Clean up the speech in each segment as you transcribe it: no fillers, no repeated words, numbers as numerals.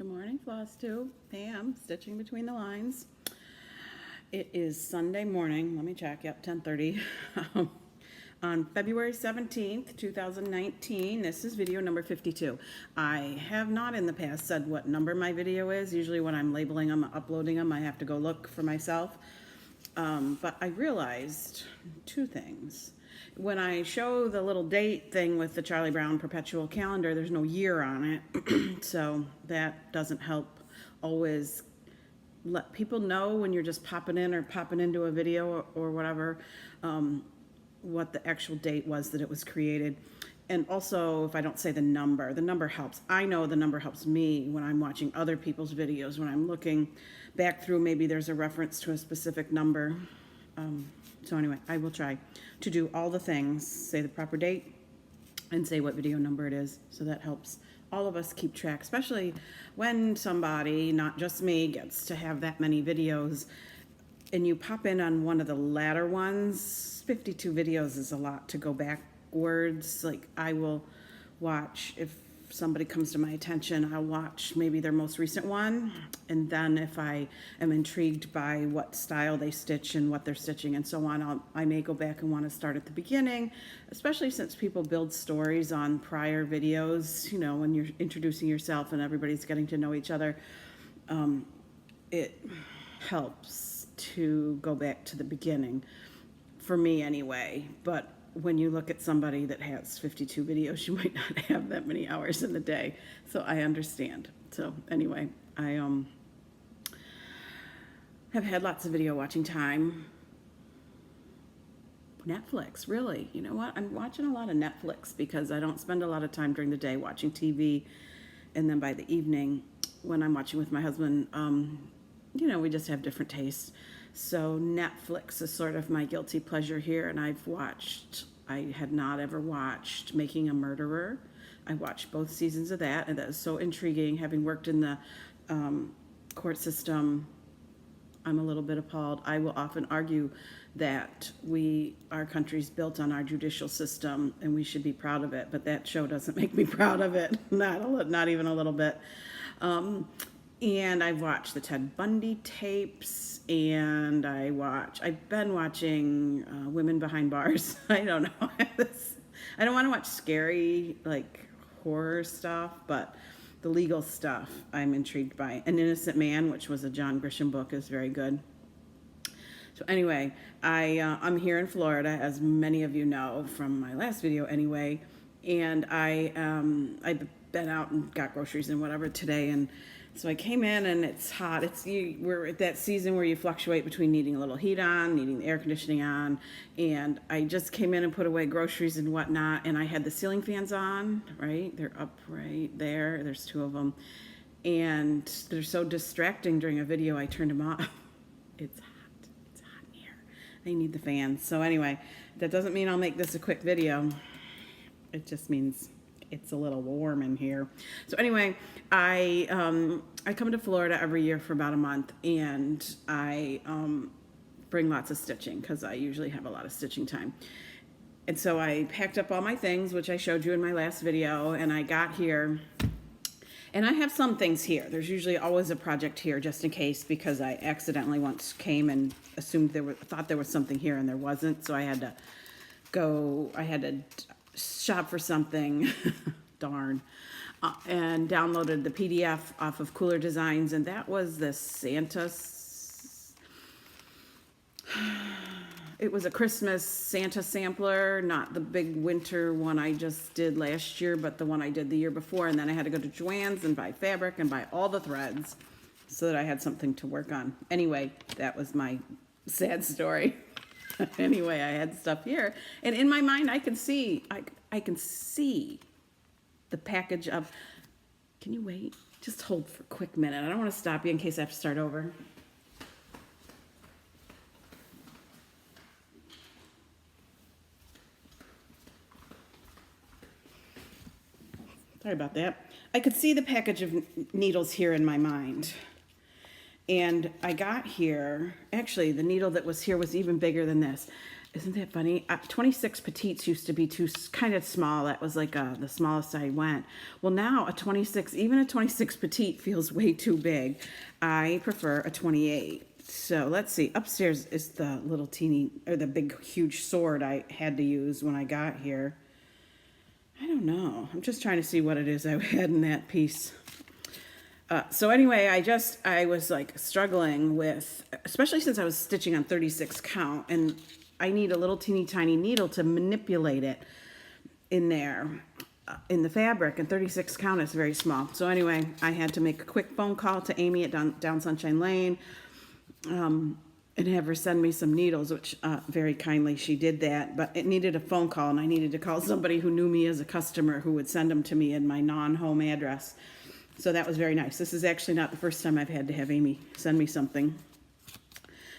Good morning, Floss too. Pam, stitching between the lines. It is Sunday morning. Let me check. Yep, 10:30. On February 17th, 2019. This is video number 52. I have not in the past said what number my video is. Usually when I'm labeling them, uploading them, I have to go look for myself. But I realized two things. When I show the little date thing with the Charlie Brown perpetual calendar, there's no year on it. So that doesn't help always let people know when you're just popping in or popping into a video or whatever, what the actual date was that it was created. And also, if I don't say the number helps. I know the number helps me when I'm watching other people's videos, when I'm looking back through, maybe there's a reference to a specific number. So anyway, I will try to do all the things, say the proper date, and say what video number it is. So that helps all of us keep track, especially when somebody, not just me, gets to have that many videos and you pop in on one of the latter ones. 52 videos is a lot to go backwards. Like, I will watch, if somebody comes to my attention, I'll watch maybe their most recent one, and then if I am intrigued by what style they stitch and what they're stitching and so on, I may go back and want to start at the beginning, especially since people build stories on prior videos, you know, when you're introducing yourself and everybody's getting to know each other. It helps to go back to the beginning, for me anyway. But when you look at somebody that has 52 videos, you might not have that many hours in the day. So I understand. So anyway, I have had lots of video watching time. Netflix, really. You know what? I'm watching a lot of Netflix because I don't spend a lot of time during the day watching TV. And then by the evening, when I'm watching with my husband, you know, we just have different tastes. So Netflix is sort of my guilty pleasure here, and I had not ever watched Making a Murderer. I watched both seasons of that, and that was so intriguing. Having worked in the court system, I'm a little bit appalled. I will often argue that our country's built on our judicial system, and we should be proud of it, but that show doesn't make me proud of it, not even a little bit. And I've watched the Ted Bundy tapes, and I've been watching Women Behind Bars. I don't know. I don't want to watch scary, like, horror stuff, but the legal stuff I'm intrigued by. An Innocent Man, which was a John Grisham book, is very good. So anyway, I'm here in Florida, as many of you know from my last video anyway, and I've been out and got groceries and whatever today, and so I came in and it's hot. We're at that season where you fluctuate between needing a little heat on, needing the air conditioning on, and I just came in and put away groceries and whatnot, and I had the ceiling fans on, right? They're up right there. There's two of them, and they're so distracting during a video. I turned them off. It's hot. It's hot in here. I need the fans. So anyway, that doesn't mean I'll make this a quick video. It just means it's a little warm in here. So anyway, I come to Florida every year for about a month, and I bring lots of stitching because I usually have a lot of stitching time. And so I packed up all my things, which I showed you in my last video, and I got here, and I have some things here. There's usually always a project here just in case, because I accidentally once came and assumed thought there was something here and there wasn't. So I had to shop for something, darn, and downloaded the PDF off of Cooler Designs, and that was the it was a Christmas Santa sampler, not the big winter one I just did last year, but the one I did the year before. And then I had to go to Joann's and buy fabric and buy all the threads so that I had something to work on. Anyway, that was my sad story. Anyway, I had stuff here, and in my mind, I can see the package of. Can you wait? Just hold for a quick minute. I don't want to stop you in case I have to start over. Sorry about that. I could see the package of needles here in my mind. And I got here, actually the needle that was here was even bigger than this. Isn't that funny? 26 petites used to be too kind of small. That was like the smallest I went. Well, now even a 26 petite feels way too big. I prefer a 28. So let's see. Upstairs is the little teeny, or the big, huge sword I had to use when I got here. I don't know. I'm just trying to see what it is I had in that piece. So anyway, I was like struggling with, especially since I was stitching on 36 count, and I need a little teeny tiny needle to manipulate it in there, in the fabric, and 36 count is very small. So anyway, I had to make a quick phone call to Amy at Down Sunshine Lane, and have her send me some needles, which very kindly she did that, but it needed a phone call, and I needed to call somebody who knew me as a customer who would send them to me in my non-home address. So that was very nice. This is actually not the first time I've had to have Amy send me something.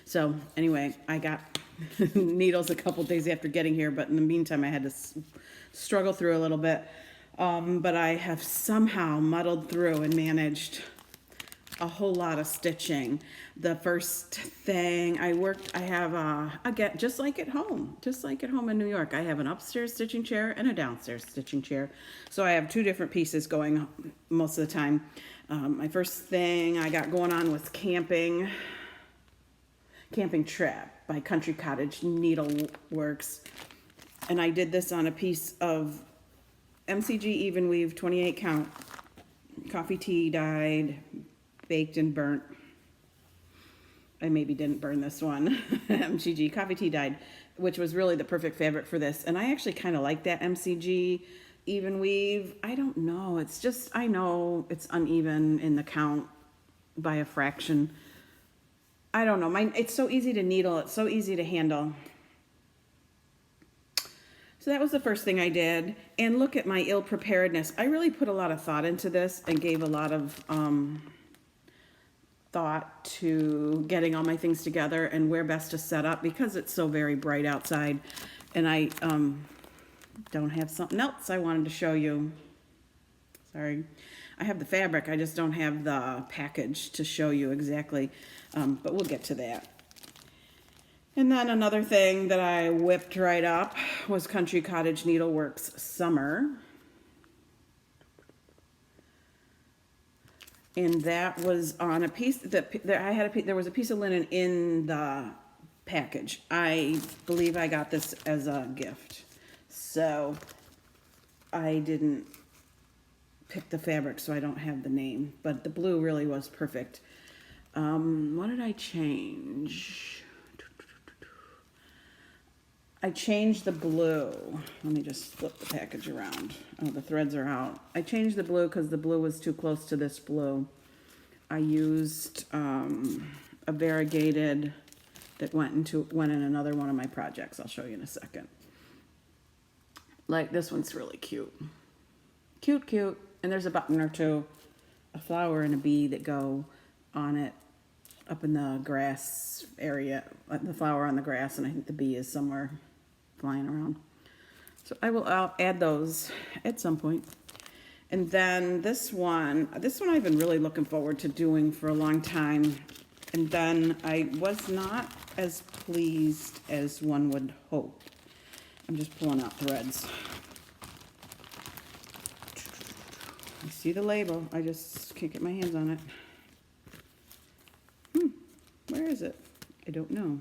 So anyway, I got needles a couple days after getting here, but in the meantime I had to struggle through a little bit. But I have somehow muddled through and managed a whole lot of stitching. The first thing I have again, just like at home in New York, I have an upstairs stitching chair and a downstairs stitching chair. So I have two different pieces going most of the time. My first thing I got going on was camping trip by Country Cottage Needleworks. And I did this on a piece of MCG even weave 28 count, coffee tea dyed, baked and burnt. I maybe didn't burn this one. MCG coffee tea dyed, which was really the perfect fabric for this. And I actually kind of like that MCG even weave. I don't know. It's just, I know it's uneven in the count by a fraction. I don't know. It's so easy to needle. It's so easy to handle. So that was the first thing I did. And look at my ill preparedness. I really put a lot of thought into this and gave a lot of thought to getting all my things together and where best to set up because it's so very bright outside. And I don't have something else I wanted to show you. Sorry. I have the fabric. I just don't have the package to show you exactly. But we'll get to that. And then another thing that I whipped right up was Country Cottage Needleworks Summer. And that was on a piece there was a piece of linen in the package. I believe I got this as a gift. So I didn't pick the fabric, so I don't have the name, but the blue really was perfect. What did I change? I changed the blue. Let me just flip the package around. Oh, the threads are out. I changed the blue because the blue was too close to this blue. I used a variegated that went in another one of my projects. I'll show you in a second. Like this one's really cute. Cute. And there's a button or two, a flower and a bee that go on it up in the grass area, the flower on the grass, and I think the bee is somewhere flying around. So I'll add those at some point. And then this one I've been really looking forward to doing for a long time. And then I was not as pleased as one would hope. I'm just pulling out threads. I see the label. I just can't get my hands on it. Where is it? I don't know.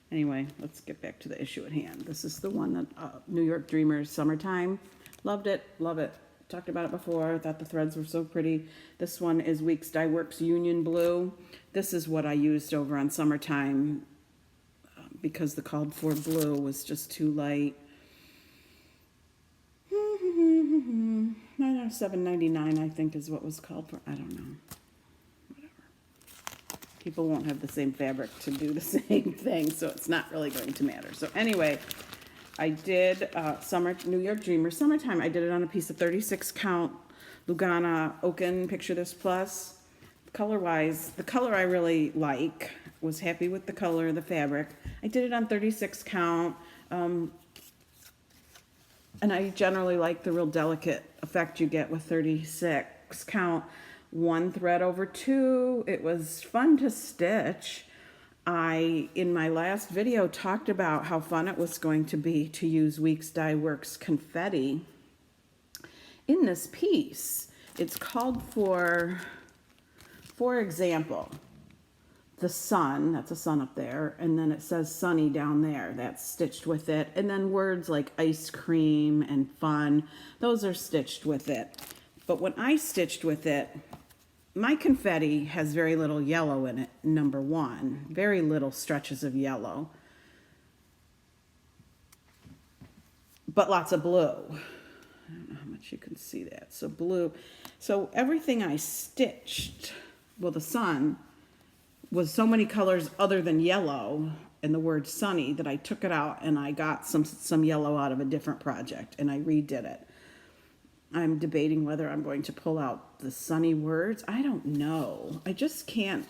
Anyway, let's get back to the issue at hand. This is the one that New York Dreamers Summertime. Loved it. Love it. Talked about it before. Thought the threads were so pretty. This one is Weeks Dye Works Union Blue. This is what I used over on Summertime because the called for blue was just too light. I don't know, $7.99 I think is what was called for. I don't know. People won't have the same fabric to do the same thing, so it's not really going to matter. So anyway, I did New York Dreamer Summertime. I did it on a piece of 36 count Lugana Oaken Picture This Plus. Color-wise, the color I really like. Was happy with the color of the fabric. I did it on 36 count. And I generally like the real delicate effect you get with 36 count. One thread over two. It was fun to stitch. I, in my last video, talked about how fun it was going to be to use Weeks Dye Works confetti in this piece. It's called for example, the sun, that's a sun up there, and then it says sunny down there, that's stitched with it, and then words like ice cream and fun, those are stitched with it. But when I stitched with it, my confetti has very little yellow in it, number one, very little stretches of yellow, but lots of blue. I don't know how much you can see that. So blue, so everything I stitched, well, the sun was so many colors other than yellow and the word sunny that I took it out and I got some yellow out of a different project and I redid it. I'm debating whether I'm going to pull out the sunny words. I don't know. I just can't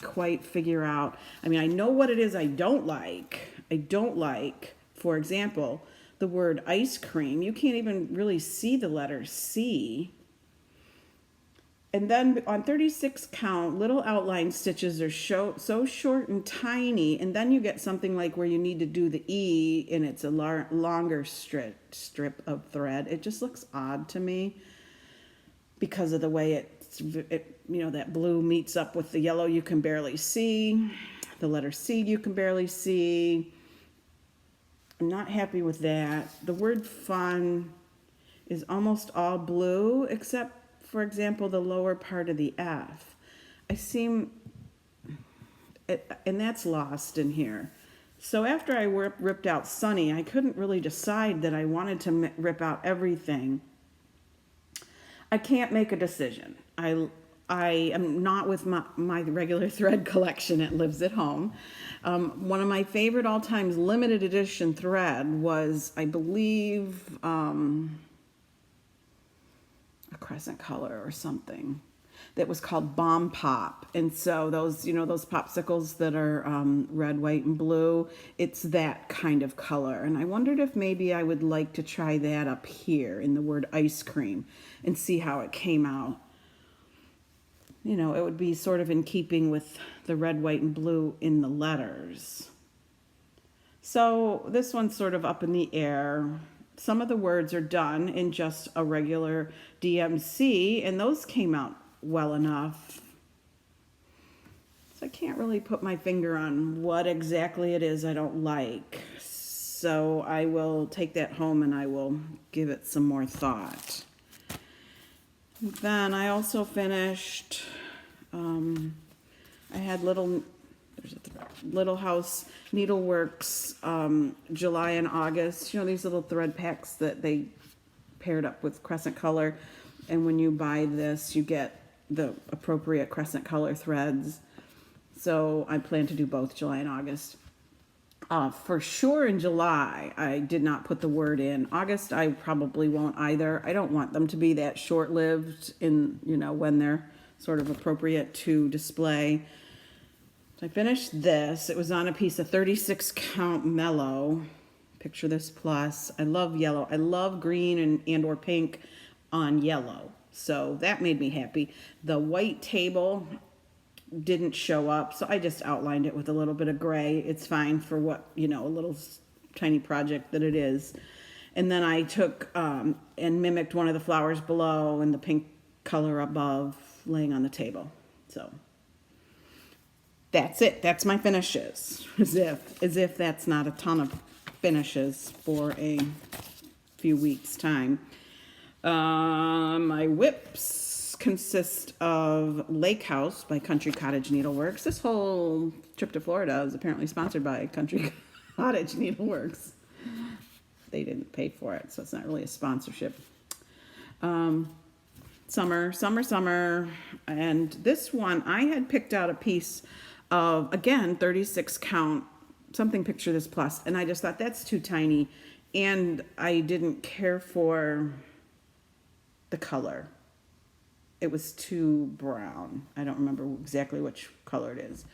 quite figure out. I mean, I know what it is I don't like. I don't like, for example, the word ice cream. You can't even really see the letter C. And then on 36 count, little outline stitches are so short and tiny, and then you get something like where you need to do the E, and it's a longer strip of thread. It just looks odd to me because of the way it that blue meets up with the yellow you can barely see. The letter C you can barely see. I'm not happy with that. The word fun is almost all blue, except for example, the lower part of the F. And that's lost in here. So after I ripped out sunny, I couldn't really decide that I wanted to rip out everything. I can't make a decision. I am not with my regular thread collection. It lives at home. One of my favorite all-time limited edition thread was, I believe, a crescent color or something that was called Bomb Pop. And so those, those popsicles that are red, white, and blue, it's that kind of color. And I wondered if maybe I would like to try that up here in the word ice cream and see how it came out. It would be sort of in keeping with the red, white, and blue in the letters. So this one's sort of up in the air. Some of the words are done in just a regular DMC, and those came out well enough. So I can't really put my finger on what exactly it is I don't like. So I will take that home and I will give it some more thought. Then I also finished, I had Little House Needleworks, July and August. These little thread packs that they paired up with crescent color. And when you buy this, you get the appropriate crescent color threads. So I plan to do both July and August. For sure in July, I did not put the word in. August, I probably won't either. I don't want them to be that short-lived when they're sort of appropriate to display. I finished this. It was on a piece of 36 count mellow. Picture this plus. I love yellow. I love green and or pink on yellow. So that made me happy. The white table didn't show up, so I just outlined it with a little bit of gray. It's fine for what, a little tiny project that it is. And then I took and mimicked one of the flowers below and the pink color above laying on the table. So that's it. That's my finishes. As if that's not a ton of finishes for a few weeks' time. My whips consist of Lake House by Country Cottage Needleworks. This whole trip to Florida is apparently sponsored by Country Cottage Needleworks. They didn't pay for it, so it's not really a sponsorship. Summer. And this one, I had picked out a piece of, again, 36 count, something picture this plus, and I just thought that's too tiny, and I didn't care for the color. It was too brown. I don't remember exactly which color it is.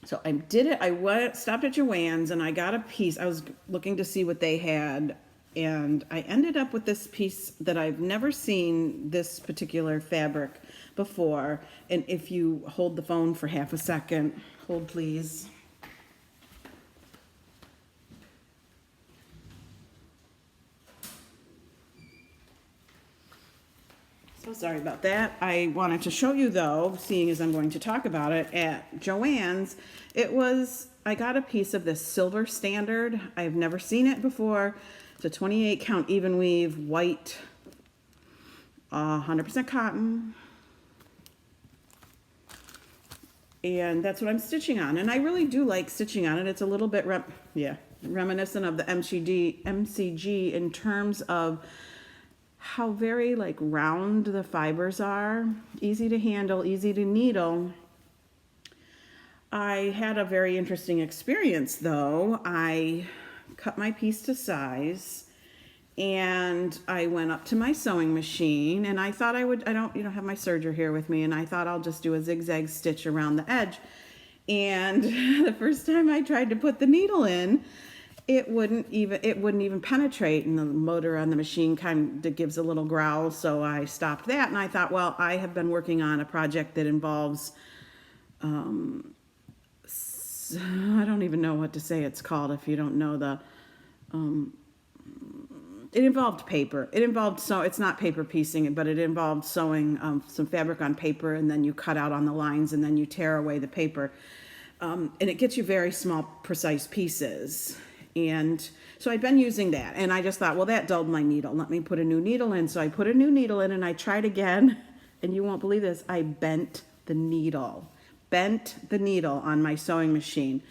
So I did it. I stopped at Joann's and I got a piece. I was looking to see what they had, and I ended up with this piece that I've never seen this particular fabric before. And if you hold the phone for half a second, Hold, please. So sorry about that. I wanted to show you though, seeing as I'm going to talk about it, at Joann's, I got a piece of this silver standard. I've never seen it before. It's a 28 count even weave, white, 100% cotton. And that's what I'm stitching on. And I really do like stitching on it. It's a little bit, reminiscent of the MCG in terms of how very like round the fibers are, easy to handle, easy to needle. I had a very interesting experience though. I cut my piece to size and I went up to my sewing machine and I thought I don't have my serger here with me, and I thought I'll just do a zigzag stitch around the edge. And the first time I tried to put the needle in, it wouldn't even penetrate, and the motor on the machine kind of gives a little growl, so I stopped that. And I thought, well, I have been working on a project that involves I don't even know what to say it's called if you don't know the it involved paper. It's not paper piecing, but it involved sewing some fabric on paper, and then you cut out on the lines, and then you tear away the paper, and it gets you very small, precise pieces. And so I'd been using that, and I just thought, well, that dulled my needle. Let me put a new needle in. So I put a new needle in, and I tried again, and you won't believe this. I bent the needle on my sewing machine.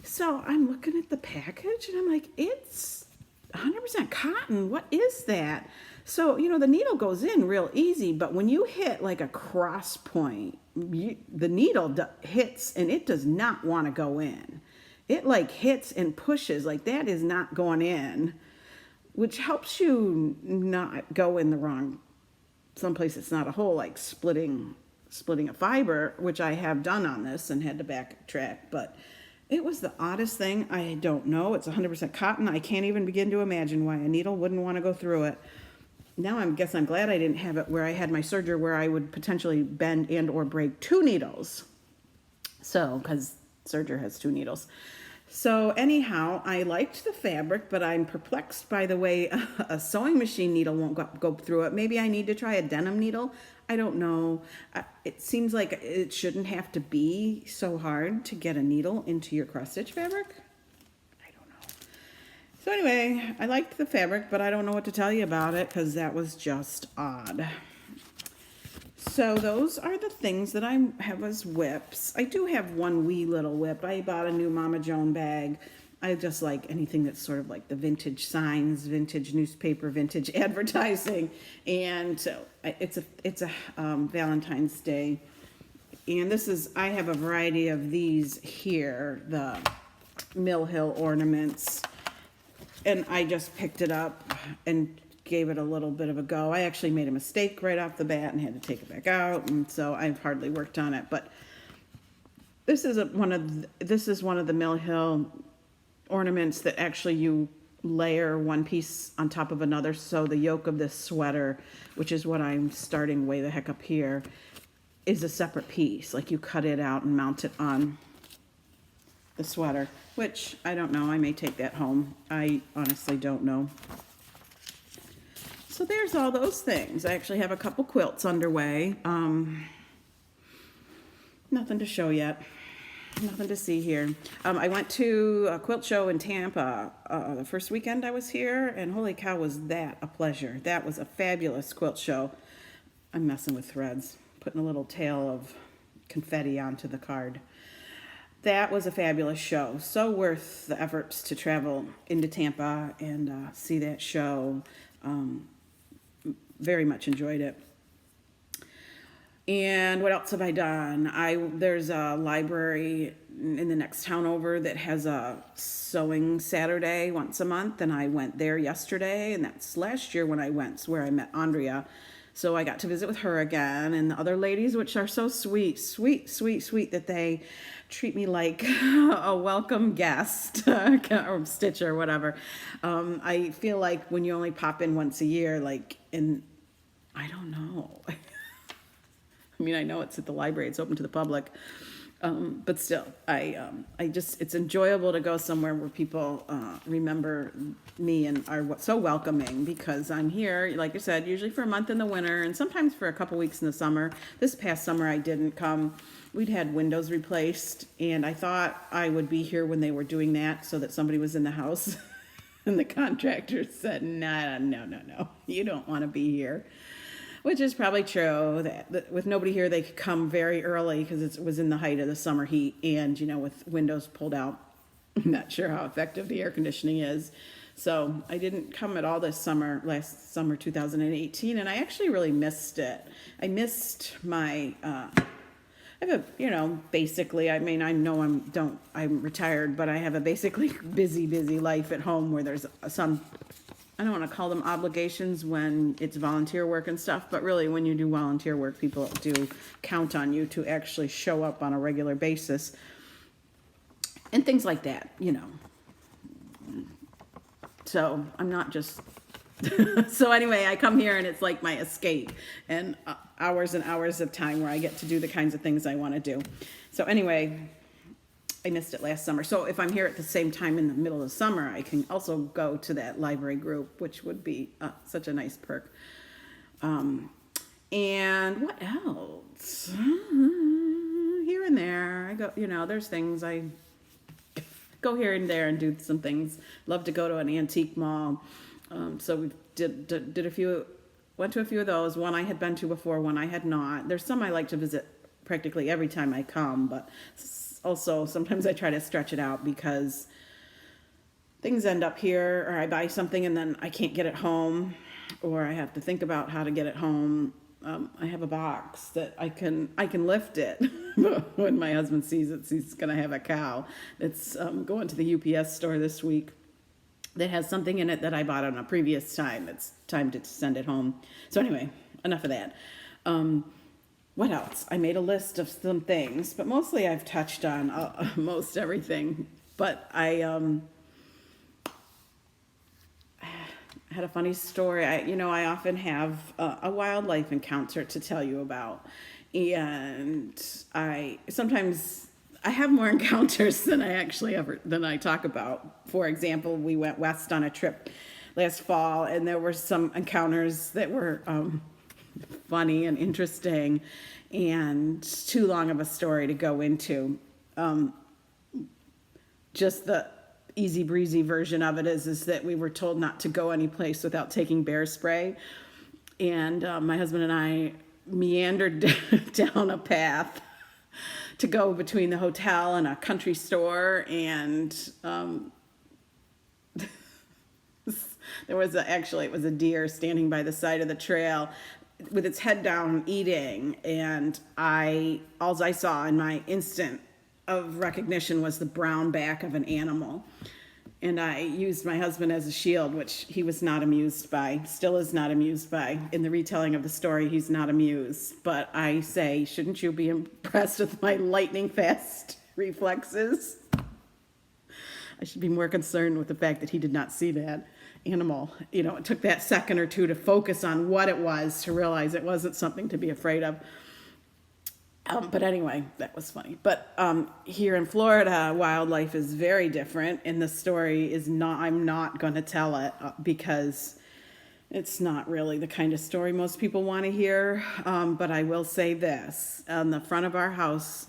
So I'm looking at the package, and I'm like, it's 100% cotton. What is that? So, the needle goes in real easy, but when you hit like a cross point, the needle hits, and it does not want to go in. It like hits and pushes, like that is not going in, which helps you not go in the wrong, someplace it's not a hole, like splitting a fiber, which I have done on this and had to backtrack. But it was the oddest thing. I don't know. It's 100% cotton. I can't even begin to imagine why a needle wouldn't want to go through it. Now I'm glad I didn't have it where I had my serger where I would potentially bend and or break two needles. So, because serger has two needles. So anyhow, I liked the fabric, but I'm perplexed by the way a sewing machine needle won't go through it. Maybe I need to try a denim needle. I don't know. It seems like it shouldn't have to be so hard to get a needle into your cross-stitch fabric. I don't know. So anyway, I liked the fabric, but I don't know what to tell you about it because that was just odd. So those are the things that I have as whips. I do have one wee little whip. I bought a new Mama Joan bag. I just like anything that's sort of like the vintage signs, vintage newspaper, vintage advertising. And so it's a Valentine's Day. And I have a variety of these here, the Mill Hill ornaments. And I just picked it up and gave it a little bit of a go. I actually made a mistake right off the bat and had to take it back out, and so I've hardly worked on it. But this is one of the Mill Hill ornaments that actually you layer one piece on top of another. So the yoke of this sweater, which is what I'm starting way the heck up here, is a separate piece. Like you cut it out and mount it on the sweater, which I don't know. I may take that home. I honestly don't know. So there's all those things. I actually have a couple quilts underway. Nothing to show yet. Nothing to see here. I went to a quilt show in Tampa the first weekend I was here, and holy cow, was that a pleasure. That was a fabulous quilt show. I'm messing with threads, putting a little tail of confetti onto the card. That was a fabulous show. So worth the efforts to travel into Tampa and see that show. Very much enjoyed it. And what else have I done? There's a library in the next town over that has a sewing Saturday once a month, and I went there yesterday, and that's last year when I went, where I met Andrea. So I got to visit with her again, and the other ladies, which are so sweet that they treat me like a welcome guest or stitch or whatever. I feel like when you only pop in once a year, I don't know. I mean, I know it's at the library, it's open to the public. But still, I just, it's enjoyable to go somewhere where people remember me and are so welcoming, because I'm here, like I said, usually for a month in the winter and sometimes for a couple weeks in the summer. This past summer I didn't come. We'd had windows replaced, and I thought I would be here when they were doing that so that somebody was in the house. And the contractor said, no, you don't want to be here. Which is probably true. That with nobody here, they could come very early because it was in the height of the summer heat, and with windows pulled out, I'm not sure how effective the air conditioning is. So I didn't come at all this summer, last summer 2018, and I actually really missed it. I missed my. I have a, basically, I mean, I know I'm retired, but I have a basically busy life at home where there's some. I don't want to call them obligations when it's volunteer work and stuff, but really when you do volunteer work, people do count on you to actually show up on a regular basis and things like that, So I'm not just, so anyway, I come here and it's like my escape, and hours and hours of time where I get to do the kinds of things I want to do. So anyway, I missed it last summer. So if I'm here at the same time in the middle of summer, I can also go to that library group, which would be such a nice perk. And what else? Here and there, I go, there's things I go here and there and do some things. Love to go to an antique mall. So we did a few, went to a few of those. One I had been to before, one I had not. There's some I like to visit practically every time I come, but also sometimes I try to stretch it out because things end up here, or I buy something and then I can't get it home, or I have to think about how to get it home. I have a box that I can lift it. When my husband sees it, he's gonna have a cow. It's going to the UPS store this week that has something in it that I bought on a previous time. It's time to send it home. So anyway, enough of that. What else? I made a list of some things, but mostly I've touched on most everything. But I had a funny story. I often have a wildlife encounter to tell you about, and sometimes I have more encounters than I talk about. For example, we went west on a trip last fall, and there were some encounters that were funny and interesting, and too long of a story to go into. Just the easy breezy version of it is that we were told not to go any place without taking bear spray, and my husband and I meandered down a path to go between the hotel and a country store, and it was a deer standing by the side of the trail with its head down eating, and all I saw in my instant of recognition was the brown back of an animal, and I used my husband as a shield, which he was not amused by, still is not amused by. In the retelling of the story, he's not amused, but I say, shouldn't you be impressed with my lightning fast reflexes? I should be more concerned with the fact that he did not see that animal. It took that second or two to focus on what it was to realize it wasn't something to be afraid of. But anyway, that was funny. But here in Florida, wildlife is very different, and the story is not, I'm not going to tell it because it's not really the kind of story most people want to hear, but I will say this. On the front of our house,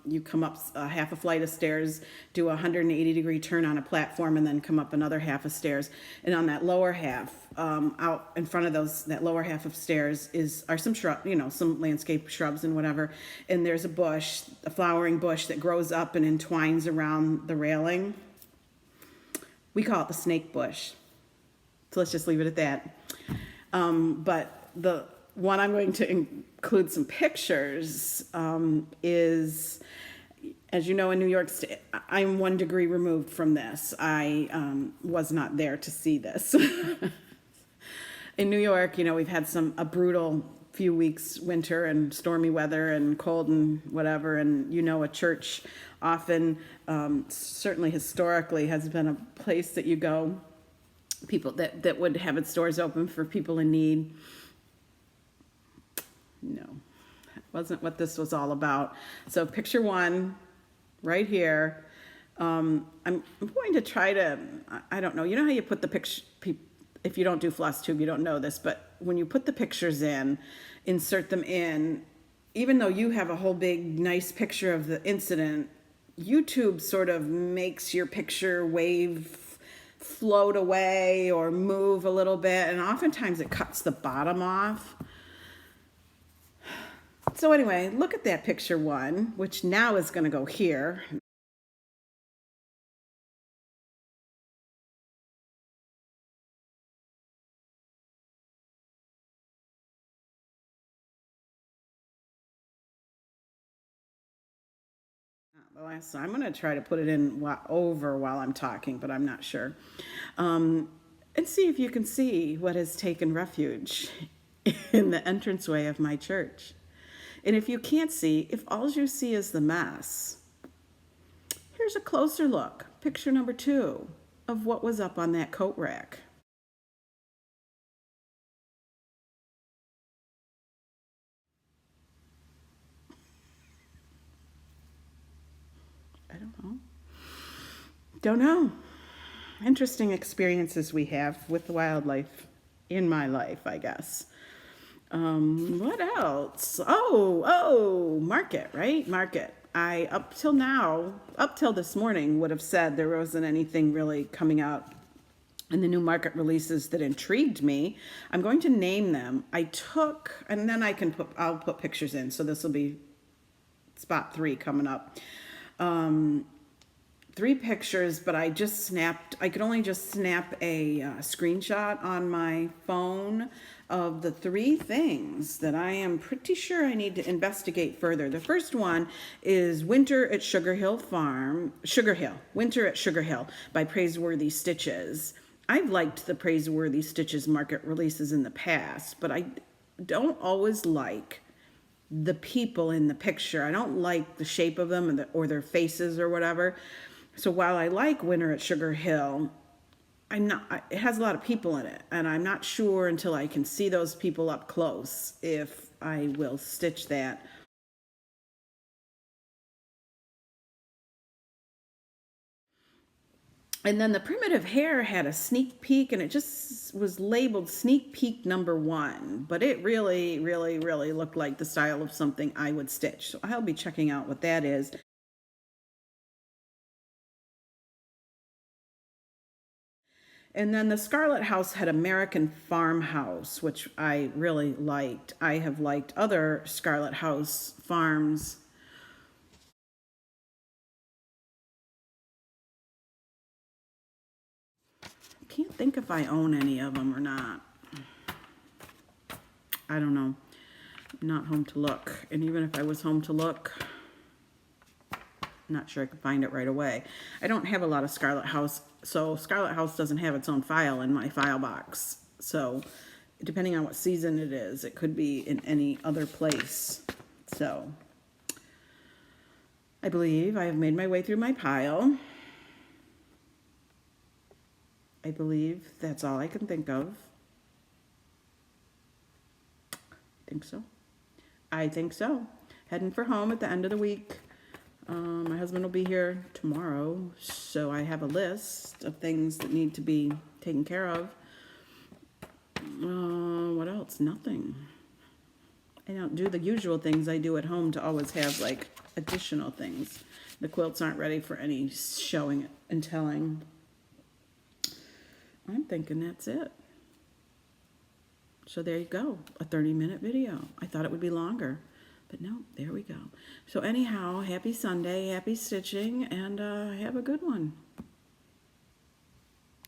you come up half a flight of stairs, do a 180-degree turn on a platform, and then come up another half of stairs. And on that lower half, out in front of that lower half of stairs are some shrub, some landscape shrubs and whatever. And there's a bush, a flowering bush that grows up and entwines around the railing. We call it the snake bush. So let's just leave it at that. But the one I'm going to include some pictures is, as you know, in New York State, I'm 1 degree removed from this. I was not there to see this. In New York, we've had a brutal few weeks, winter and stormy weather and cold and whatever. And a church often, certainly historically, has been a place that you go. People that would have its doors open for people in need. No. Wasn't what this was all about. So picture one right here. I'm going to try to, I don't know, you know how you put the picture, if you don't do Floss Tube, you don't know this, but when you put the pictures in, insert them in, even though you have a whole big nice picture of the incident, YouTube sort of makes your picture wave, float away or move a little bit, and oftentimes it cuts the bottom off. So anyway, look at that picture one, which now is going to go here. So I'm going to try to put it in over while I'm talking, but I'm not sure. And see if you can see what has taken refuge in the entranceway of my church. And if you can't see, if all you see is the mess, here's a closer look, picture number 2, of what was up on that coat rack. I don't know. Don't know. Interesting experiences we have with wildlife in my life, I guess. What else? Market, right? Market. I, up till this morning, would have said there wasn't anything really coming out in the new market releases that intrigued me. I'm going to name them. And then I'll put pictures in. So this will be spot 3 coming up. 3 pictures, but I could only just snap a screenshot on my phone of the 3 things that I am pretty sure I need to investigate further. The first one is Winter at Sugar Hill, Winter at Sugar Hill by Praiseworthy Stitches. I've liked the Praiseworthy Stitches market releases in the past, but I don't always like the people in the picture. I don't like the shape of them or their faces or whatever. So while I like Winter at Sugar Hill, it has a lot of people in it, and I'm not sure until I can see those people up close if I will stitch that. And then the Primitive Hair had a sneak peek, and it just was labeled sneak peek number 1, but it really, really, really looked like the style of something I would stitch. So I'll be checking out what that is. And then the Scarlet House had American Farmhouse, which I really liked. I have liked other Scarlet House farms. I can't think if I own any of them or not. I don't know. I'm not home to look. And even if I was home to look, I'm not sure I could find it right away. I don't have a lot of Scarlet House, so Scarlet House doesn't have its own file in my file box. So depending on what season it is, it could be in any other place. So I believe I have made my way through my pile. I believe that's all I can think of. I think so. Heading for home at the end of the week. My husband will be here tomorrow, so I have a list of things that need to be taken care of. What else? Nothing. I don't do the usual things I do at home to always have like additional things. The quilts aren't ready for any showing and telling. I'm thinking that's it. So there you go, a 30-minute video. I thought it would be longer. But no, there we go. So anyhow, happy Sunday, happy stitching, and have a good one.